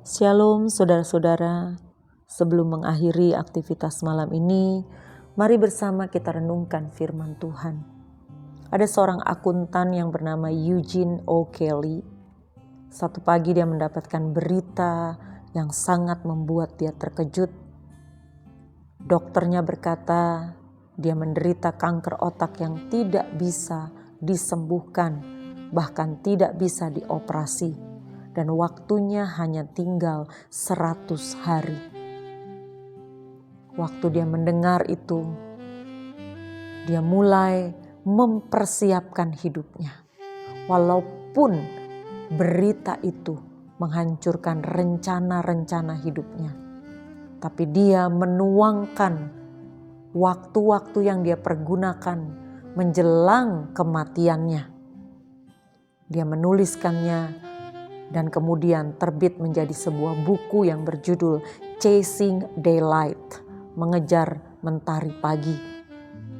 Shalom saudara-saudara, sebelum mengakhiri aktivitas malam ini, mari bersama kita renungkan firman Tuhan. Ada seorang akuntan yang bernama Eugene O'Kelly. Satu pagi dia mendapatkan berita yang sangat membuat dia terkejut. Dokternya berkata, dia menderita kanker otak yang tidak bisa disembuhkan, bahkan tidak bisa dioperasi. Dan waktunya hanya tinggal 100 hari. Waktu dia mendengar itu, dia mulai mempersiapkan hidupnya. Walaupun berita itu menghancurkan rencana-rencana hidupnya. Tapi dia menuangkan waktu-waktu yang dia pergunakan menjelang kematiannya. Dia menuliskannya dan kemudian terbit menjadi sebuah buku yang berjudul Chasing Daylight, mengejar mentari pagi.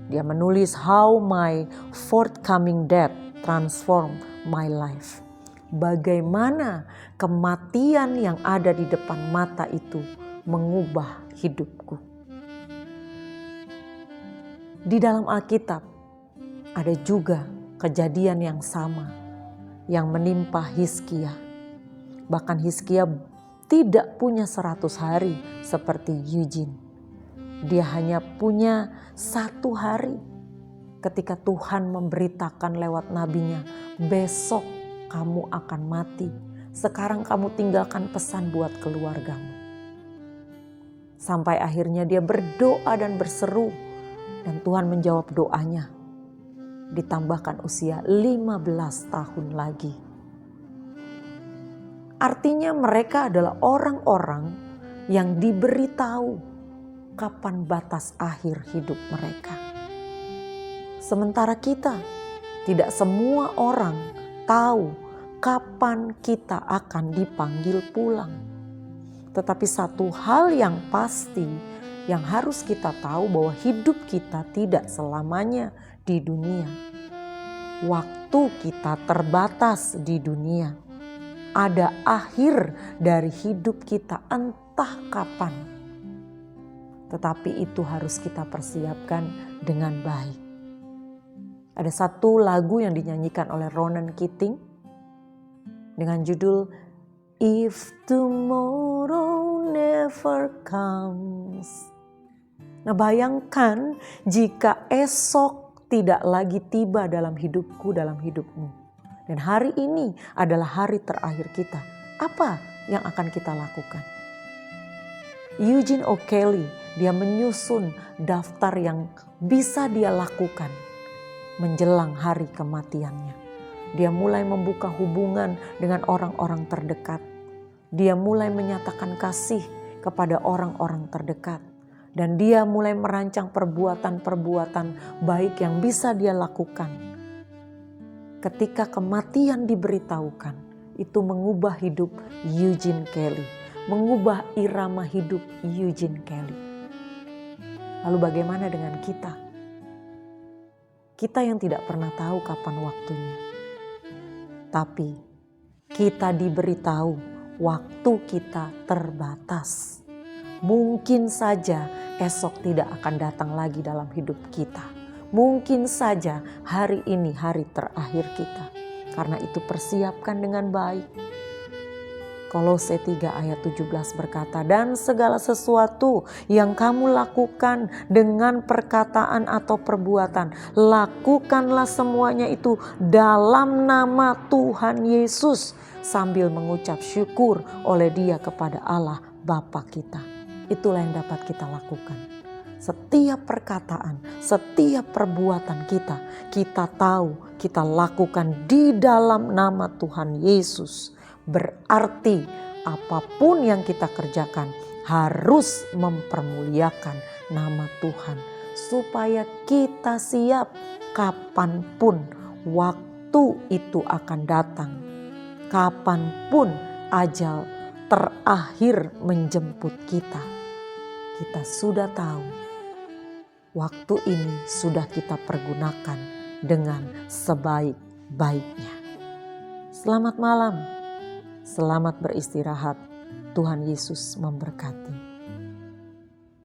Dia menulis How My Forthcoming Death Transformed My Life. Bagaimana kematian yang ada di depan mata itu mengubah hidupku. Di dalam Alkitab ada juga kejadian yang sama yang menimpa Hizkia. Bahkan Hizkia tidak punya 100 hari seperti Eugene. Dia hanya punya 1 hari ketika Tuhan memberitakan lewat nabinya, besok kamu akan mati. Sekarang kamu tinggalkan pesan buat keluargamu. Sampai akhirnya dia berdoa dan berseru dan Tuhan menjawab doanya. Ditambahkan usia 15 tahun lagi. Artinya mereka adalah orang-orang yang diberitahu kapan batas akhir hidup mereka. Sementara kita, tidak semua orang tahu kapan kita akan dipanggil pulang. Tetapi satu hal yang pasti yang harus kita tahu bahwa hidup kita tidak selamanya di dunia. Waktu kita terbatas di dunia. Ada akhir dari hidup kita entah kapan. Tetapi itu harus kita persiapkan dengan baik. Ada satu lagu yang dinyanyikan oleh Ronan Keating dengan judul If Tomorrow Never Comes. Nah, bayangkan jika esok tidak lagi tiba dalam hidupku, dalam hidupmu. Dan hari ini adalah hari terakhir kita. Apa yang akan kita lakukan? Eugene O'Kelly, dia menyusun daftar yang bisa dia lakukan menjelang hari kematiannya. Dia mulai membuka hubungan dengan orang-orang terdekat. Dia mulai menyatakan kasih kepada orang-orang terdekat. Dan dia mulai merancang perbuatan-perbuatan baik yang bisa dia lakukan. Ketika kematian diberitahukan, itu mengubah hidup Eugene Kelly, mengubah irama hidup Eugene Kelly. Lalu bagaimana dengan kita? Kita yang tidak pernah tahu kapan waktunya. Tapi kita diberitahu waktu kita terbatas. Mungkin saja esok tidak akan datang lagi dalam hidup kita. Mungkin saja hari ini hari terakhir kita. Karena itu persiapkan dengan baik. Kolose 3 ayat 17 berkata, dan segala sesuatu yang kamu lakukan dengan perkataan atau perbuatan, lakukanlah semuanya itu dalam nama Tuhan Yesus, sambil mengucap syukur oleh Dia kepada Allah Bapa kita. Itulah yang dapat kita lakukan. Setiap perkataan, setiap perbuatan kita tahu, kita lakukan di dalam nama Tuhan Yesus. Berarti apapun yang kita kerjakan harus mempermuliakan nama Tuhan. Supaya kita siap kapanpun waktu itu akan datang. Kapanpun ajal terakhir menjemput kita. Kita sudah tahu. Waktu ini sudah kita pergunakan dengan sebaik-baiknya. Selamat malam, selamat beristirahat. Tuhan Yesus memberkati.